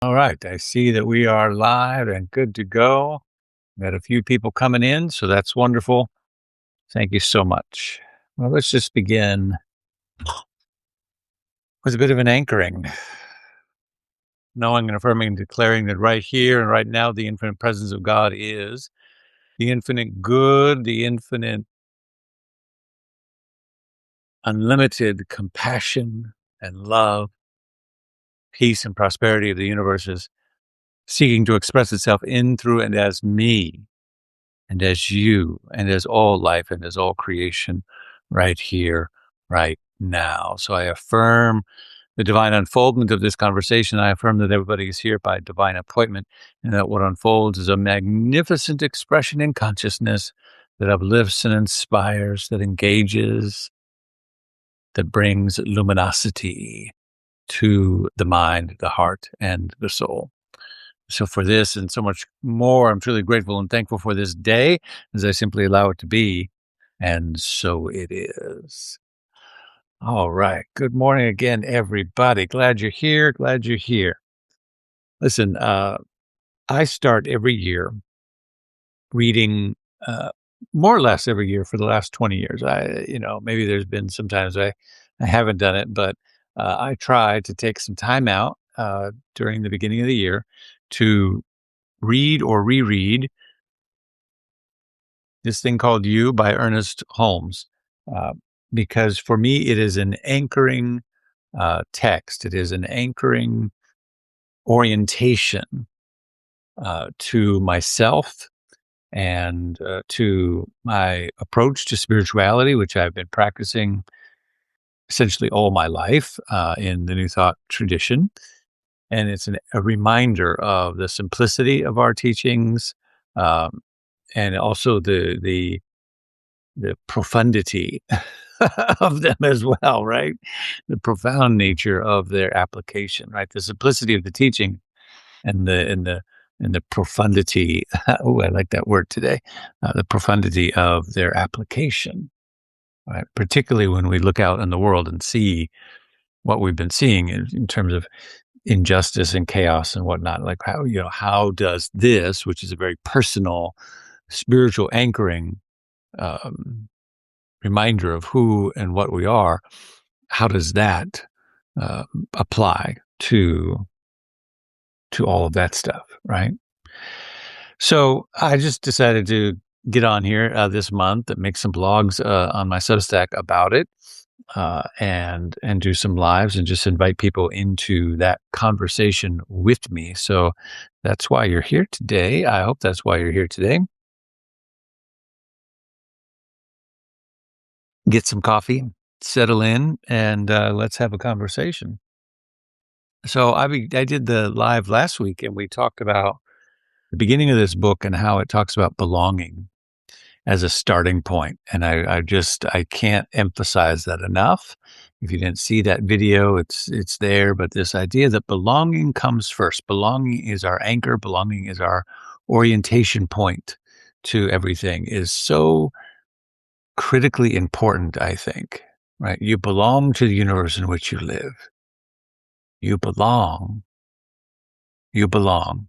All right, I see that we are live and good to go. Got a few people coming in, so that's wonderful. Thank you so much. Well, let's just begin with a bit of an anchoring, knowing and affirming and declaring that right here and right now, the infinite presence of God is the infinite good, the infinite unlimited compassion and love, peace and prosperity of the universe is seeking to express itself in, through, and as me, and as you, and as all life, and as all creation right here, right now. So I affirm the divine unfoldment of this conversation. I affirm that everybody is here by divine appointment, and that what unfolds is a magnificent expression in consciousness that uplifts and inspires, that engages, that brings luminosity to the mind, the heart, and the soul. So for this and so much more, I'm truly grateful and thankful for this day as I simply allow it to be. And so it is. All right. Good morning again, everybody. Glad you're here. Glad you're here. Listen, I start every year reading, more or less every year for the last 20 years. Maybe there's been sometimes I haven't done it, but I try to take some time out during the beginning of the year to read or reread this thing called You by Ernest Holmes, uh, because for me, it is an anchoring text. It is an anchoring orientation to myself and to my approach to spirituality, which I've been practicing essentially all my life in the New Thought tradition. And it's a reminder of the simplicity of our teachings, um, and also the profundity of them as well, right? The profound nature of their application, right? The simplicity of the teaching and the profundity. Oh, I like that word today. The profundity of their application, right? Particularly when we look out in the world and see what we've been seeing in terms of injustice and chaos and whatnot. Like how does this, which is a very personal, spiritual anchoring, um, reminder of who and what we are, how does that apply to all of that stuff, right? So I just decided to get on here this month and make some blogs on my Substack about it, and do some lives and just invite people into that conversation with me. So that's why you're here today. I hope that's why you're here today. Get some coffee, settle in, and let's have a conversation. So I did the live last week, and we talked about the beginning of this book and how it talks about belonging as a starting point. And I can't emphasize that enough. If you didn't see that video, it's there. But this idea that belonging comes first. Belonging is our anchor. Belonging is our orientation point to everything is so critically important, I think, right? You belong to the universe in which you live. You belong. You belong.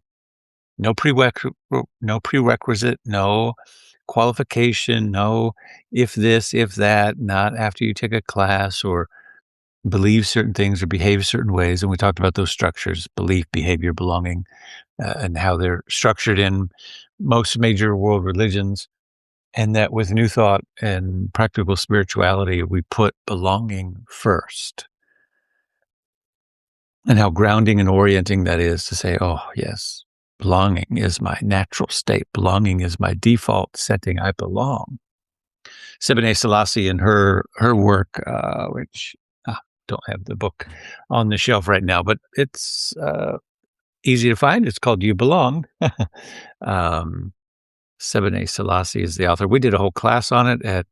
No prerequisite, no qualification, no if this, if that, not after you take a class or believe certain things or behave certain ways. And we talked about those structures, belief, behavior, belonging, and how they're structured in most major world religions. And that with New Thought and practical spirituality, we put belonging first. And how grounding and orienting that is to say, oh, yes, belonging is my natural state. Belonging is my default setting. I belong. Sebene Selassie in her work, which don't have the book on the shelf right now, but it's easy to find. It's called You Belong. Sebene Selassie is the author. We did a whole class on it at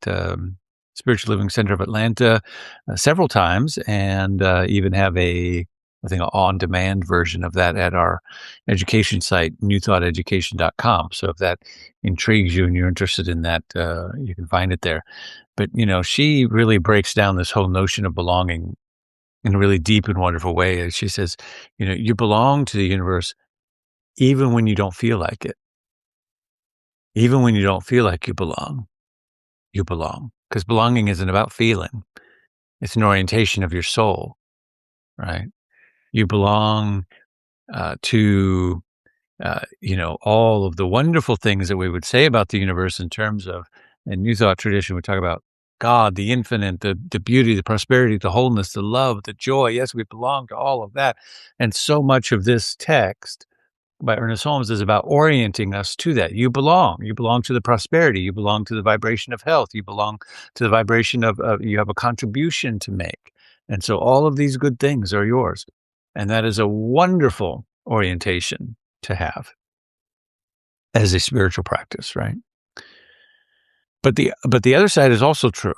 Spiritual Living Center of Atlanta several times, and even have an on-demand version of that at our education site, newthoughteducation.com. So if that intrigues you and you're interested in that, you can find it there. But, she really breaks down this whole notion of belonging in a really deep and wonderful way. And she says, you belong to the universe even when you don't feel like it. Even when you don't feel like you belong. Because belonging isn't about feeling. It's an orientation of your soul, right? You belong to, all of the wonderful things that we would say about the universe in terms of, in New Thought tradition, we talk about God, the infinite, the beauty, the prosperity, the wholeness, the love, the joy. Yes, we belong to all of that. And so much of this text by Ernest Holmes is about orienting us to that. You belong to the prosperity. You belong to the vibration of health. You belong to the vibration of you have a contribution to make. And so all of these good things are yours. And that is a wonderful orientation to have as a spiritual practice, right? But the other side is also true,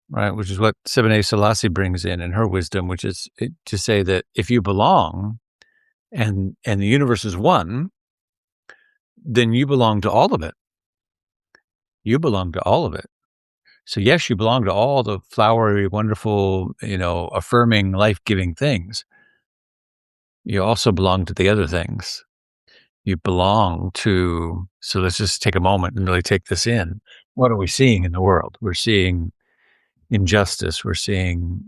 right? Which is what Sebene Selassie brings in her wisdom, which is to say that if you belong and the universe is one, then you belong to all of it. You belong to all of it. So yes, you belong to all the flowery, wonderful, affirming, life-giving things. You also belong to the other things. You belong to, so let's just take a moment and really take this in. What are we seeing in the world? We're seeing injustice. We're seeing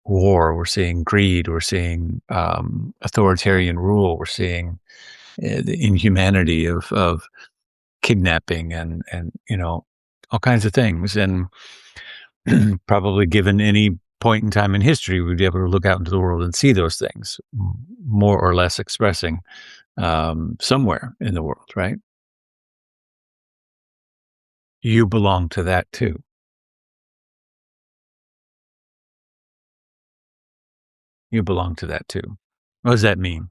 war. We're seeing greed. We're seeing authoritarian rule. We're seeing the inhumanity of kidnapping and all kinds of things. And probably given any point in time in history, we'd be able to look out into the world and see those things more or less expressing somewhere in the world, right? You belong to that too. You belong to that too. What does that mean?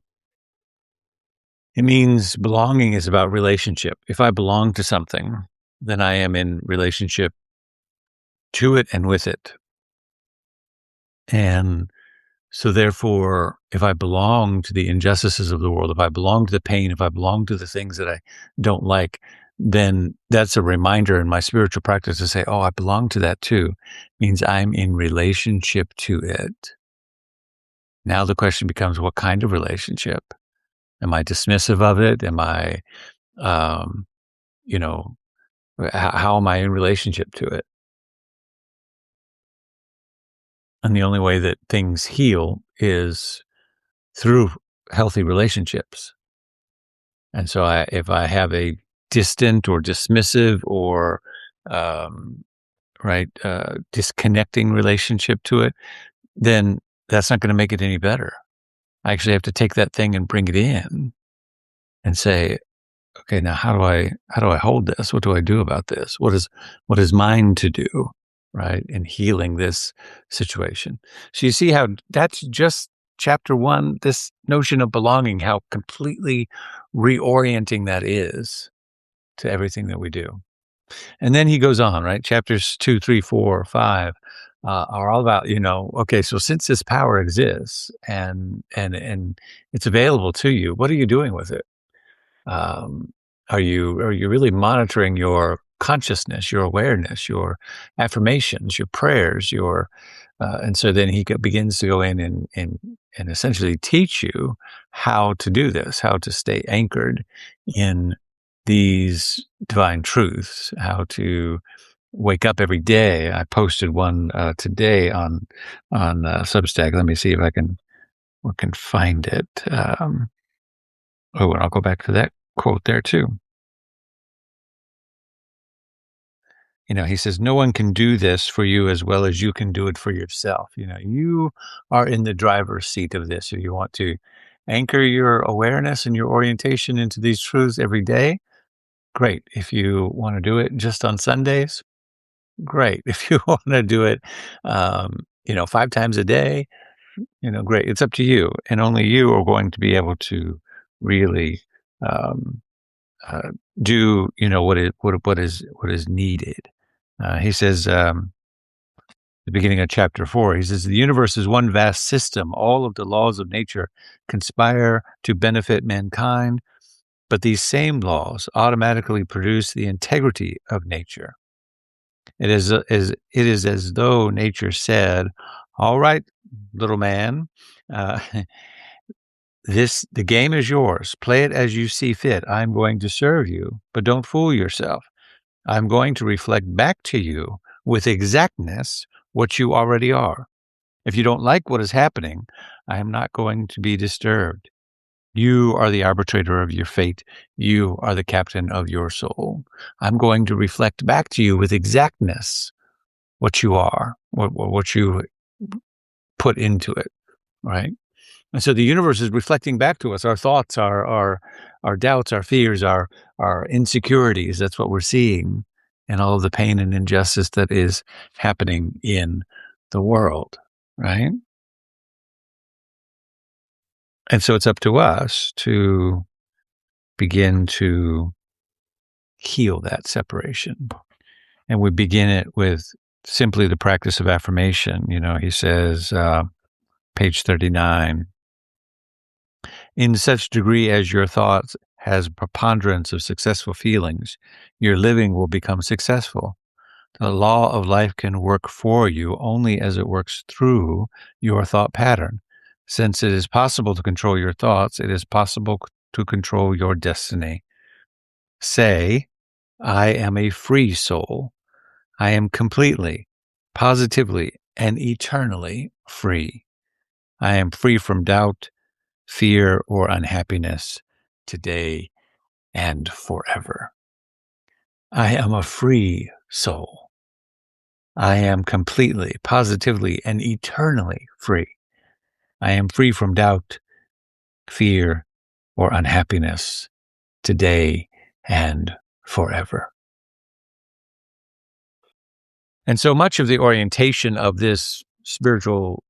It means belonging is about relationship. If I belong to something, then I am in relationship to it and with it. And so therefore, if I belong to the injustices of the world, if I belong to the pain, if I belong to the things that I don't like, then that's a reminder in my spiritual practice to say, oh, I belong to that too. It means I'm in relationship to it. Now the question becomes, what kind of relationship? Am I dismissive of it? Am I, how am I in relationship to it? And the only way that things heal is through healthy relationships. And so if I have a distant or dismissive or, disconnecting relationship to it, then that's not going to make it any better. I actually have to take that thing and bring it in and say, okay, now how do I hold this? What do I do about this? What is mine to do, right? In healing this situation. So you see how that's just chapter 1, this notion of belonging, how completely reorienting that is to everything that we do. And then he goes on, right? Chapters 2, 3, 4, 5 are all about, okay, so since this power exists and it's available to you, what are you doing with it? Are you really monitoring your consciousness, your awareness, your affirmations, your prayers, and so then he begins to go in and essentially teach you how to do this, how to stay anchored in these divine truths, how to wake up every day. I posted one today on Substack. Let me see if I can find it. And I'll go back to that quote there too. He says, no one can do this for you as well as you can do it for yourself. You are in the driver's seat of this. If you want to anchor your awareness and your orientation into these truths every day, great. If you want to do it just on Sundays, great. If you want to do it, 5 times a day, great. It's up to you. And only you are going to be able to really, do what is needed. He says, the beginning of chapter 4, he says, the universe is one vast system. All of the laws of nature conspire to benefit mankind, but these same laws automatically produce the integrity of nature. It is as though nature said, All right, little man, uh, the game is yours. Play it as you see fit. I'm going to serve you, but don't fool yourself. I'm going to reflect back to you with exactness what you already are. If you don't like what is happening, I am not going to be disturbed. You are the arbitrator of your fate. You are the captain of your soul. I'm going to reflect back to you with exactness what you are, what you put into it, right? And so the universe is reflecting back to us our thoughts, our doubts, our fears, our insecurities. That's what we're seeing, and all of the pain and injustice that is happening in the world, right? And so it's up to us to begin to heal that separation. And we begin it with simply the practice of affirmation. He says, page 39, in such degree as your thoughts has preponderance of successful feelings, your living will become successful. The law of life can work for you only as it works through your thought pattern. Since it is possible to control your thoughts, it is possible to control your destiny. Say, I am a free soul. I am completely, positively, and eternally free. I am free from doubt, fear, or unhappiness today and forever. I am a free soul. I am completely, positively, and eternally free. I am free from doubt, fear, or unhappiness today and forever. And so much of the orientation of this spiritual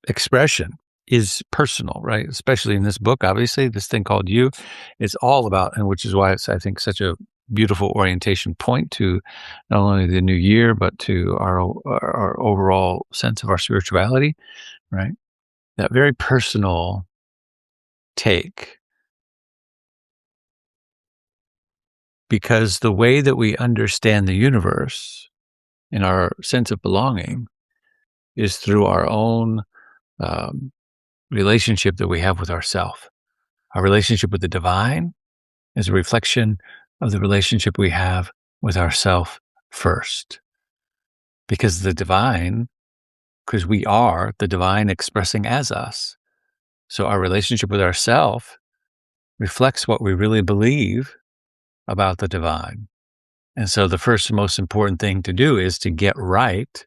expression is personal, right? Especially in this book, obviously, this thing called You is all about, and which is why it's, I think, such a beautiful orientation point to not only the new year, but to our overall sense of our spirituality, right? That very personal take. Because the way that we understand the universe and our sense of belonging is through our own relationship that we have with ourself. Our relationship with the divine is a reflection of the relationship we have with ourself first. Because we are the divine expressing as us. So our relationship with ourself reflects what we really believe about the divine. And so the first most important thing to do is to get right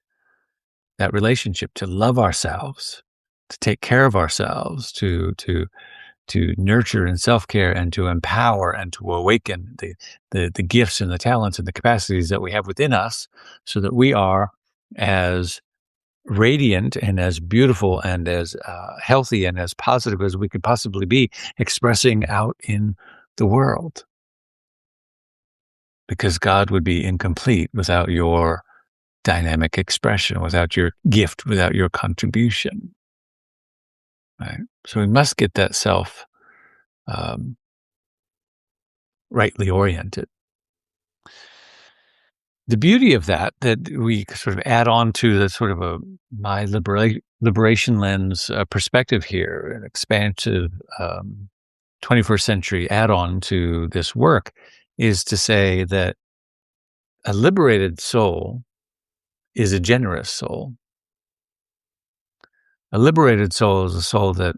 that relationship, to love ourselves, to take care of ourselves, to nurture and self-care, and to empower and to awaken the gifts and the talents and the capacities that we have within us, so that we are as radiant and as beautiful and as healthy and as positive as we could possibly be, expressing out in the world. Because God would be incomplete without your dynamic expression, without your gift, without your contribution. Right? So we must get that self rightly oriented. The beauty of that we sort of add on to the sort of my liberation lens perspective here, an expansive 21st century add-on to this work, is to say that a liberated soul is a generous soul. A liberated soul is a soul that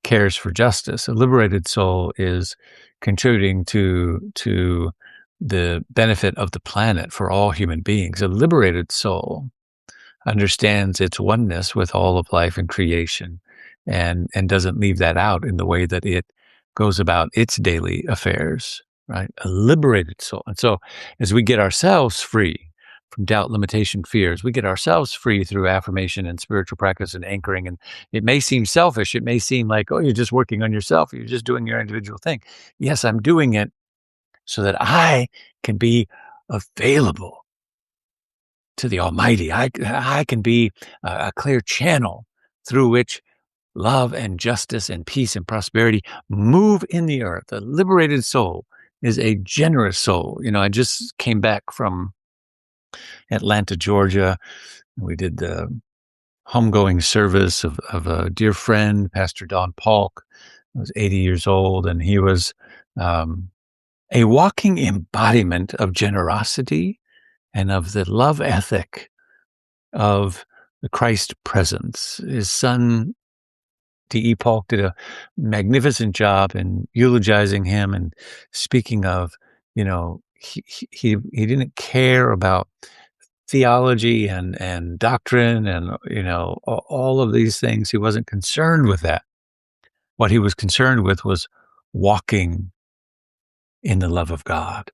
cares for justice. A liberated soul is contributing to the benefit of the planet for all human beings. A liberated soul understands its oneness with all of life and creation, and doesn't leave that out in the way that it goes about its daily affairs, right? A liberated soul. And so as we get ourselves free from doubt, limitation, fears, we get ourselves free through affirmation and spiritual practice and anchoring. And it may seem selfish. It may seem like, oh, you're just working on yourself. You're just doing your individual thing. Yes, I'm doing it so that I can be available to the Almighty. I can be a clear channel through which love and justice and peace and prosperity move in the earth. A liberated soul is a generous soul. I just came back from Atlanta, Georgia, We did the homegoing service of a dear friend, Pastor Don Polk. He was 80 years old, and he was a walking embodiment of generosity and of the love ethic of the Christ presence. His son, D.E. Polk, did a magnificent job in eulogizing him and speaking of, he didn't care about theology and doctrine and, all of these things. He wasn't concerned with that. What he was concerned with was walking in the love of God,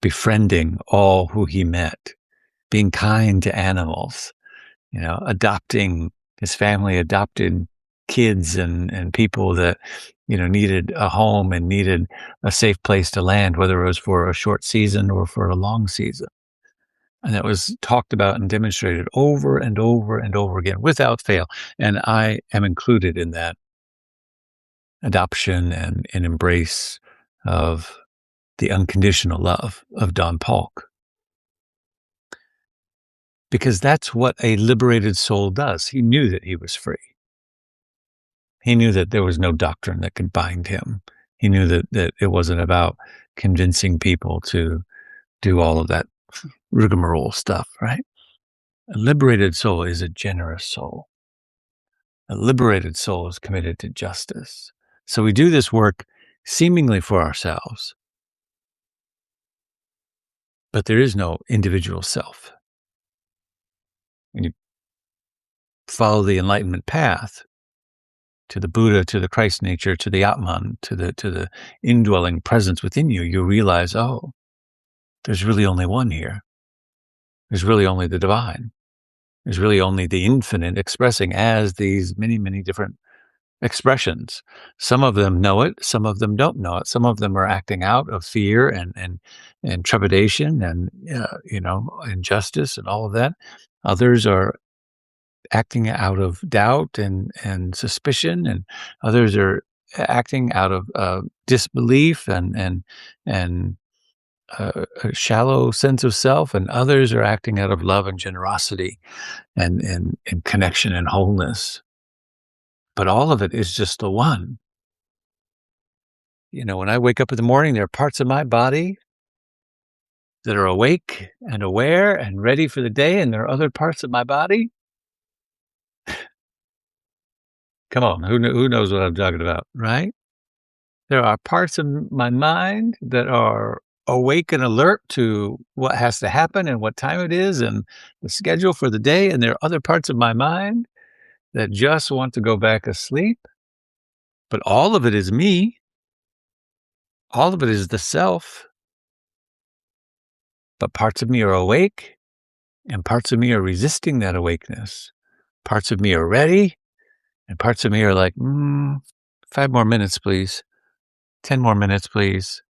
befriending all who he met, being kind to animals, adopting. His family adopted kids and people that, needed a home and needed a safe place to land, whether it was for a short season or for a long season. And that was talked about and demonstrated over and over and over again without fail. And I am included in that adoption and embrace of the unconditional love of Don Polk. Because that's what a liberated soul does. He knew that he was free. He knew that there was no doctrine that could bind him. He knew that it wasn't about convincing people to do all of that rigmarole stuff, right? A liberated soul is a generous soul. A liberated soul is committed to justice. So we do this work seemingly for ourselves, but there is no individual self. When you follow the enlightenment path to the Buddha, to the Christ nature, to the Atman, to the indwelling presence within you, you realize, oh, there's really only one here. There's really only the divine. There's really only the infinite expressing as these many, many different expressions. Some of them know it. Some of them don't know it. Some of them are acting out of fear and trepidation and, injustice and all of that. Others are acting out of doubt and suspicion, and others are acting out of disbelief and a shallow sense of self, and others are acting out of love and generosity and connection and wholeness. But all of it is just the one. When I wake up in the morning, there are parts of my body that are awake and aware and ready for the day, and there are other parts of my body. Come on, who knows what I'm talking about, right? There are parts of my mind that are awake and alert to what has to happen and what time it is and the schedule for the day. And there are other parts of my mind that just want to go back asleep. But all of it is me. All of it is the self. But parts of me are awake and parts of me are resisting that awakeness. Parts of me are ready and parts of me are like, 5 more minutes, please. 10 more minutes, please.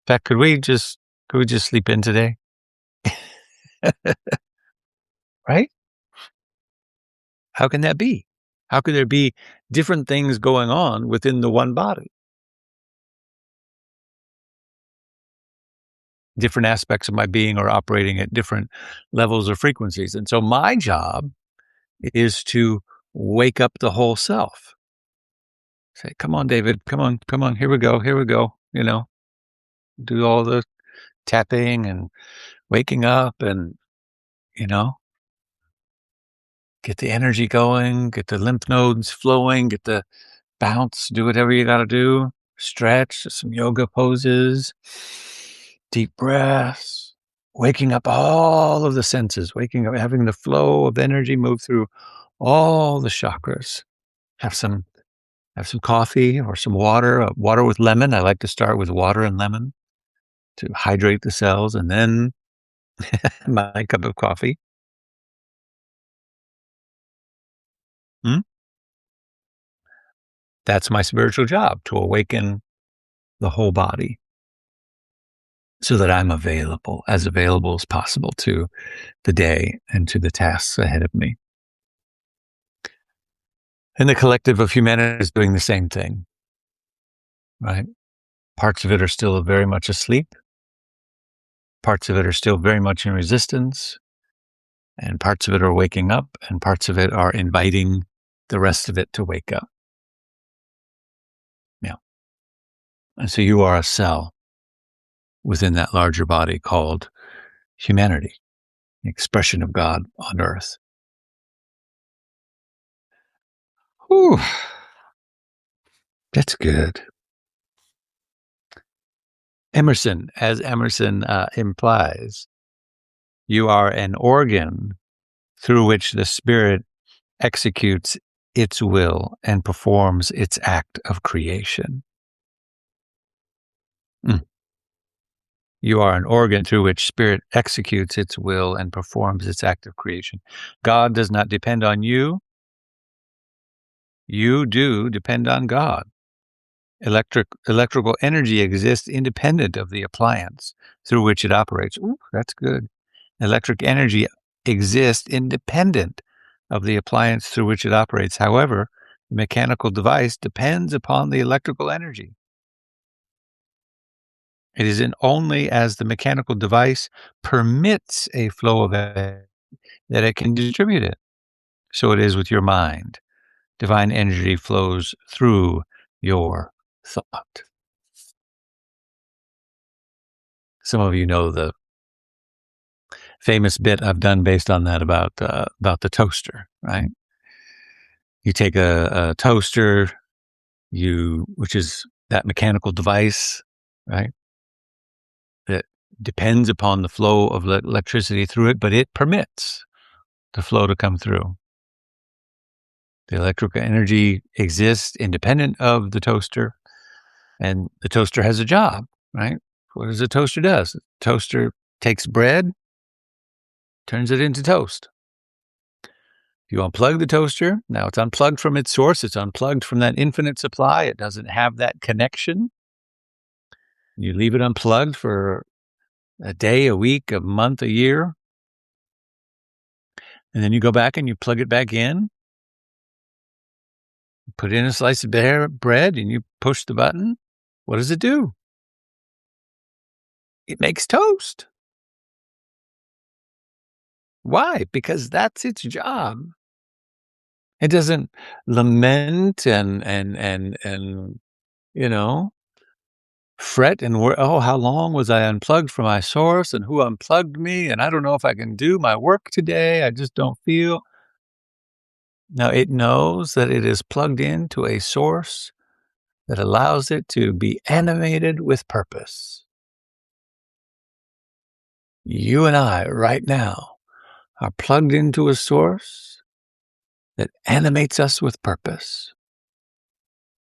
In fact, could we just sleep in today? Right? How can that be? How could there be different things going on within the one body? Different aspects of my being are operating at different levels of frequencies. And so my job is to wake up the whole self. Say, come on, David, come on, here we go. Do all the tapping and waking up and, get the energy going, get the lymph nodes flowing, get the bounce, do whatever you got to do, stretch, some yoga poses, deep breaths, waking up all of the senses, waking up, having the flow of energy move through all the chakras. Have some coffee or some water with lemon. I like to start with water and lemon to hydrate the cells, and then my cup of coffee. That's my spiritual job, to awaken the whole body so that I'm available as possible to the day and to the tasks ahead of me. And the collective of humanity is doing the same thing, right? Parts of it are still very much asleep. Parts of it are still very much in resistance. And parts of it are waking up, and parts of it are inviting the rest of it to wake up. Yeah. And so you are a cell within that larger body called humanity, the expression of God on earth. Whew. That's good. Emerson, as Emerson implies, you are an organ through which the spirit executes its will and performs its act of creation. Mm. You are an organ through which spirit executes its will and performs its act of creation. God does not depend on you. You do depend on God. Electrical energy exists independent of the appliance through which it operates. Ooh, that's good. Electric energy exists independent of the appliance through which it operates. However, the mechanical device depends upon the electrical energy. It is only as the mechanical device permits a flow of energy that it can distribute it. So it is with your mind. Divine energy flows through your thought. Some of you know the famous bit I've done based on that about the toaster, right? You take a toaster, which is that mechanical device, right? That depends upon the flow of electricity through it, but it permits the flow to come through. The electrical energy exists independent of the toaster, and the toaster has a job, right? What does a toaster does? The toaster takes bread, turns it into toast. If you unplug the toaster, now it's unplugged from its source. It's unplugged from that infinite supply. It doesn't have that connection. You leave it unplugged for a day, a week, a month, a year. And then you go back and you plug it back in, put in a slice of bread, and you push the button. What does it do? It makes toast. Why? Because that's its job. It doesn't lament and fret and worry, oh, how long was I unplugged from my source and who unplugged me? And I don't know if I can do my work today. I just don't feel. Now, it knows that it is plugged into a source that allows it to be animated with purpose. You and I, right now, are plugged into a source that animates us with purpose.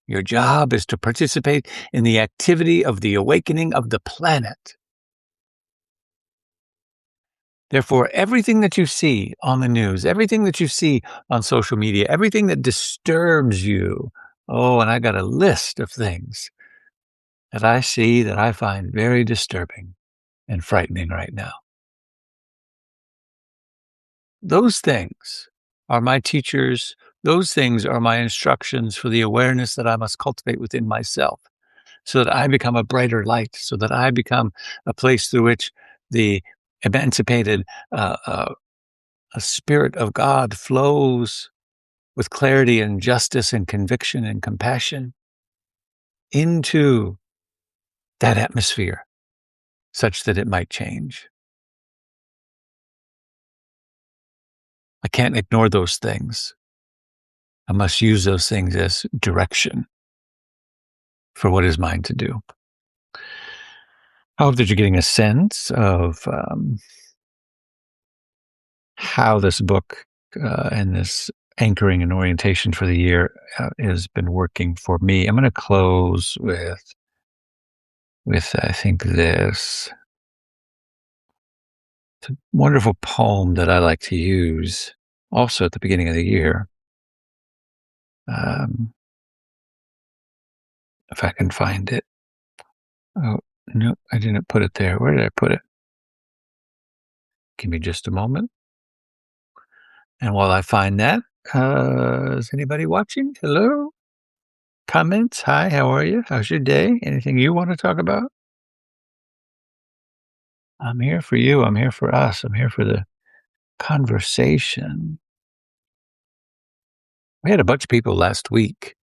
Your job is to participate in the activity of the awakening of the planet. Therefore, everything that you see on the news, everything that you see on social media, everything that disturbs you, oh, and I got a list of things that I see that I find very disturbing and frightening right now. Those things are my teachers. Those things are my instructions for the awareness that I must cultivate within myself so that I become a brighter light, so that I become a place through which the emancipated a spirit of God flows with clarity and justice and conviction and compassion into that atmosphere such that it might change. I can't ignore those things. I must use those things as direction for what is mine to do. I hope that you're getting a sense of how this book and this anchoring and orientation for the year has been working for me. I'm going to close with I think this. It's a wonderful poem that I like to use also at the beginning of the year. If I can find it. Oh, no, I didn't put it there. Where did I put it? Give me just a moment. And while I find that, is anybody watching? Hello? Comments? Hi, how are you? How's your day? Anything you want to talk about? I'm here for you. I'm here for us. I'm here for the conversation. We had a bunch of people last week,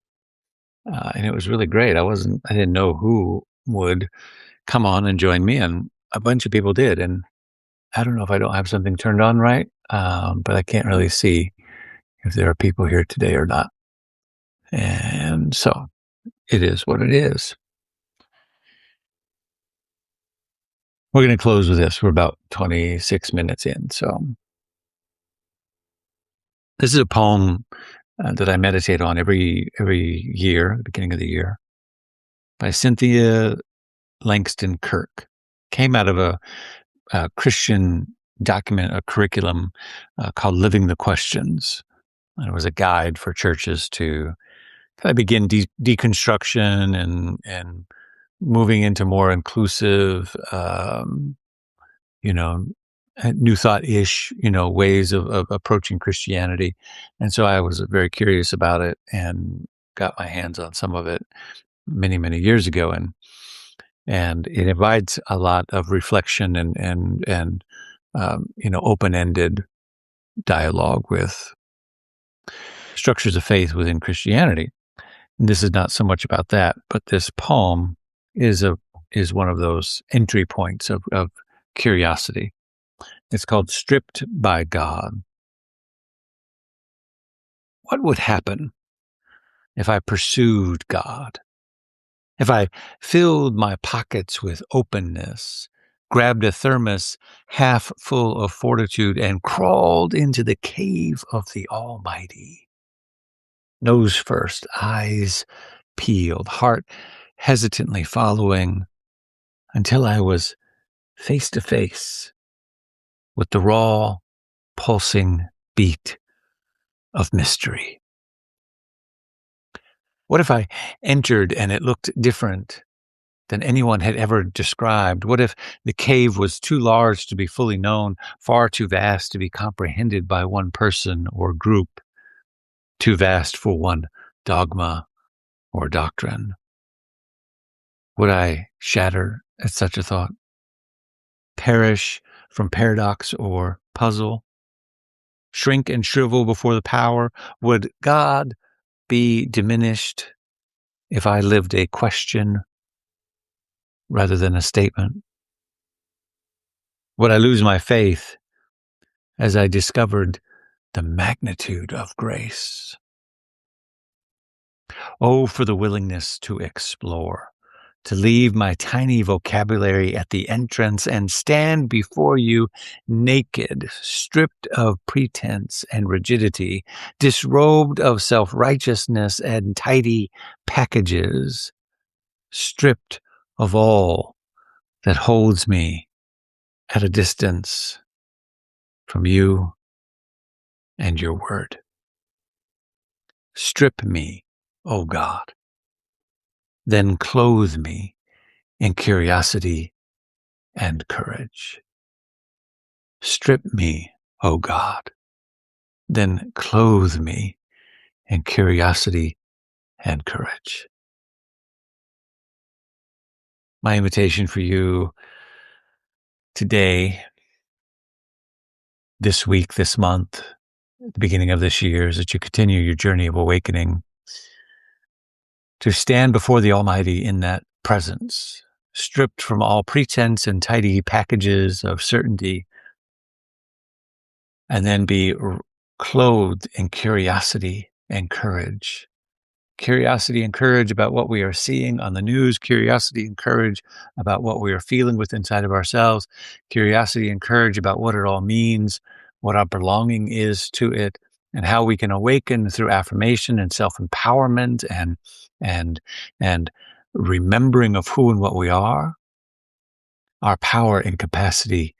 and it was really great. I didn't know who would come on and join me, and a bunch of people did. And I don't know if I don't have something turned on right, but I can't really see if there are people here today or not. And so it is what it is. We're going to close with this. We're about 26 minutes in. So this is a poem that I meditate on every year, at the beginning of the year, by Cynthia Langston Kirk. Came out of a Christian document, a curriculum called Living the Questions. And it was a guide for churches to kind of begin deconstruction and moving into more inclusive, new thought-ish, ways of approaching Christianity. And so I was very curious about it and got my hands on some of it many, many years ago. And it invites a lot of reflection and open-ended dialogue with structures of faith within Christianity. And this is not so much about that, but this poem is one of those entry points of curiosity. It's called Stripped by God. What would happen if I pursued God? If I filled my pockets with openness, grabbed a thermos half full of fortitude, and crawled into the cave of the Almighty? Nose first, eyes peeled, heart hesitantly following, until I was face to face with the raw, pulsing beat of mystery. What if I entered and it looked different than anyone had ever described? What if the cave was too large to be fully known, far too vast to be comprehended by one person or group, too vast for one dogma or doctrine? Would I shatter at such a thought? Perish from paradox or puzzle? Shrink and shrivel before the power? Would God be diminished if I lived a question rather than a statement? Would I lose my faith as I discovered the magnitude of grace? Oh, for the willingness to explore, to leave my tiny vocabulary at the entrance and stand before you naked, stripped of pretense and rigidity, disrobed of self-righteousness and tidy packages, stripped of all that holds me at a distance from you and your word. Strip me, O God, then clothe me in curiosity and courage. Strip me, O God, then clothe me in curiosity and courage. My invitation for you today, this week, this month, at the beginning of this year, is that you continue your journey of awakening, to stand before the Almighty in that presence, stripped from all pretense and tidy packages of certainty, and then be clothed in curiosity and courage. Curiosity and courage about what we are seeing on the news, curiosity and courage about what we are feeling with inside of ourselves, curiosity and courage about what it all means, what our belonging is to it, and how we can awaken through affirmation and self-empowerment and remembering of who and what we are, our power and capacity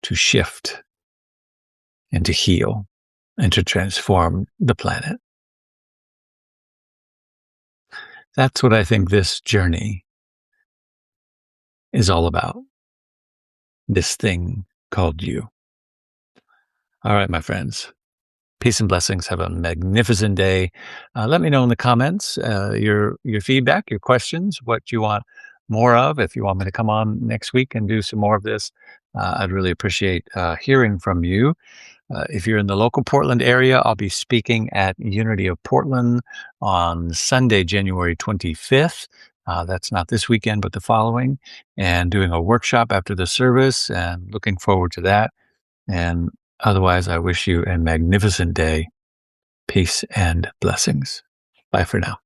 to shift and to heal and to transform the planet. That's what I think this journey is all about. This thing called you. All right, my friends. Peace and blessings. Have a magnificent day. Let me know in the comments your feedback, your questions, what you want more of. If you want me to come on next week and do some more of this, I'd really appreciate hearing from you. If you're in the local Portland area, I'll be speaking at Unity of Portland on Sunday, January 25th. That's not this weekend, but the following, and doing a workshop after the service, and looking forward to that. And otherwise, I wish you a magnificent day. Peace and blessings. Bye for now.